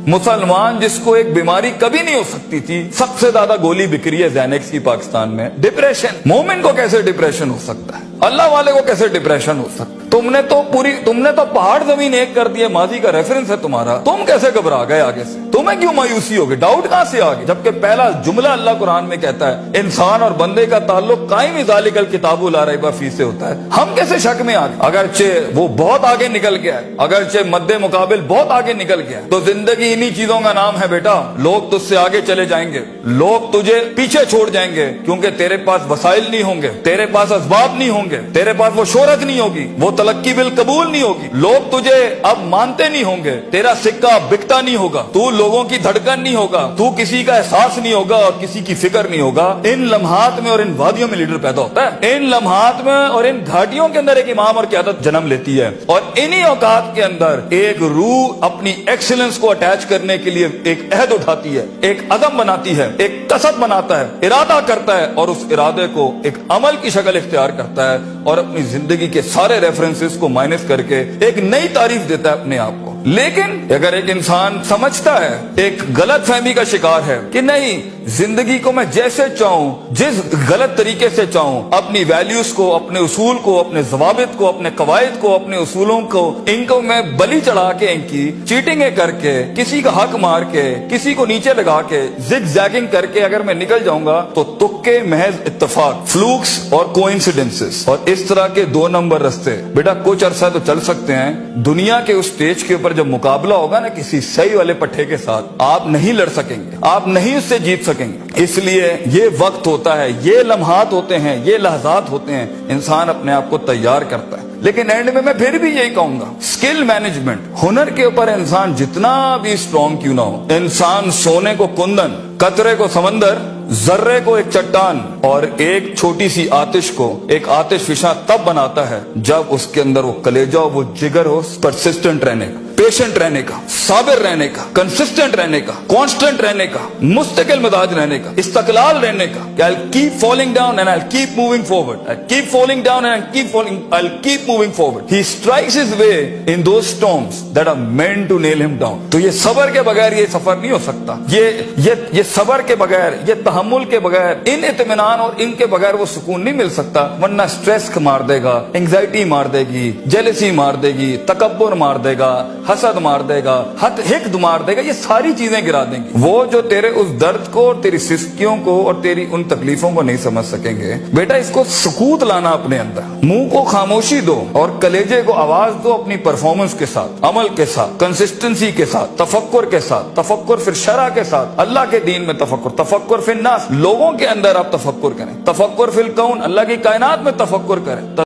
मुसलमान जिसको एक बीमारी कभी नहीं हो सकती थी, सबसे ज्यादा गोली बिक रही है ज़ैनेक्स की पाकिस्तान में। डिप्रेशन, मोमिन को कैसे डिप्रेशन हो सकता है? अल्लाह वाले को कैसे डिप्रेशन हो सकता है? तुमने तो पहाड़ जमीन एक कर दिए, माजी का रेफरेंस है तुम्हारा, तुम कैसे घबरा गए आगे से? तुम्हें क्यों मायूसी हो गई? डाउट कहां से आ गई? जबकि पहला जुमला अल्लाह कुरान में कहता है इंसान और बंदे का ताल्लुक कायम ज़ालिकल किताबु ला रैब फीह से होता है। हम कैसे शक में आ गए? अगरचे वो बहुत आगे निकल गया है, अगरचे मद्दे मुकाबिल बहुत आगे निकल गया है, तो जिंदगी इन्हीं चीजों का नाम है बेटा। लोग तुझसे आगे चले जाएंगे, लोग तुझे पीछे छोड़ जाएंगे, क्योंकि तेरे पास वसाइल नहीं होंगे, तेरे पास असबाब नहीं होंगे, तेरे पास वो शोहरत नहीं होगी, वो तलक्की बिल कबूल नहीं होगी, लोग तुझे अब मानते नहीं होंगे, तेरा सिक्का बिकता नहीं होगा, तू लोगों की धड़कन नहीं होगा, तू किसी का एहसास नहीं होगा और किसी की फिक्र नहीं होगा। इन लम्हात में और इन वादियों में लीडर पैदा होता है, इन लम्हात में और इन घाटियों के अंदर एक इमाम और क़यादत जन्म लेती है, और इन्हीं औकात के अंदर एक रूह अपनी एक्सीलेंस को अटैच करने के लिए एक अहद उठाती है, एक अज़म बनाती है, एक कसद बनाता है, इरादा करता है, और उस इरादे को एक अमल की शक्ल इख्तियार करता है और अपनी जिंदगी के सारे रेफरेंसेस को माइनस करके एक नई तारीफ देता है अपने आप को। लेकिन अगर एक इंसान समझता है, एक गलत फहमी का शिकार है कि नहीं, जिंदगी को मैं जैसे चाहूं, जिस गलत तरीके से चाहूं, अपनी वैल्यूज को, अपने उसूल को, अपने जवाबित को, अपने कवायद को, अपने उसूलों को, इनको मैं बलि चढ़ा के, इनकी चीटिंगें करके, किसी का हक मार के, किसी को नीचे लगा के, जिग जैगिंग करके अगर मैं निकल जाऊंगा तो तुक्के, महज इत्तेफाक, फ्लूक्स और कोइंसिडेंसेस, और इस तरह के 2 नंबर रास्ते बेटा कुछ अरसा तो चल सकते हैं। दुनिया के उस स्टेज के ऊपर जब मुकाबला होगा ना किसी सही वाले पट्टे के साथ, आप नहीं लड़ सकेंगे, आप नहीं उससे जीत सकेंगे। इसलिए ये वक्त होता है, ये लम्हात होते हैं, ये लहजात होते हैं, इंसान अपने आप को तैयार करता है। लेकिन एंड में मैं फिर भी यही कहूंगा, स्किल मैनेजमेंट, हुनर के ऊपर इंसान जितना भी स्ट्रॉन्ग क्यों ना हो, इंसान सोने को कुंदन, कतरे को समंदर, जर्रे को एक चट्टान और एक छोटी सी आतिश को एक आतिश फिशा तब बनाता है जब उसके अंदर वो कलेजा, वो जिगर हो, परसिस्टेंट रहने का, पेशेंट रहने का, साबिर रहने का, कंसिस्टेंट रहने का, कांस्टेंट रहने का, मुस्तकिल मिजाज रहने का, इस्तकलाल रहने का, कि I'll keep falling down and I'll keep moving forward, I'll keep falling down and I'll keep moving forward. He strikes his way in those storms that are meant to nail him down. तो ये सबर के बगैर ये सफर नहीं हो सकता, ये सबर के बगैर, ये तहम्मुल के बगैर, इन इत्मीनान और इनके बगैर वो सुकून नहीं मिल सकता। वरना स्ट्रेस मार देगा, एंग्जाइटी मार देगी, जेलसी मार देगी, तकब्बुर मार देगा, हसद मार देगा, हिक़्द मार देगा, ये सारी चीजें गिरा देंगी। वो जो तेरे उस दर्द को और तेरी सिस्कियों को और तेरी उन तकलीफों को नहीं समझ सकेंगे। बेटा इसको सुकूत लाना अपने अंदर, मुंह को खामोशी दो और कलेजे को आवाज दो अपनी परफॉर्मेंस के साथ, अमल के साथ, कंसिस्टेंसी के साथ, तफक्कुर के साथ, तफक्कुर फिर शरा के साथ, अल्लाह के दीन में तफक्कुर, तफक्कुर फिर नास, लोगों के अंदर आप तफक्कुर करें, तफक्कुर फिल कौन, अल्लाह की कायनात में तफक्कुर करें।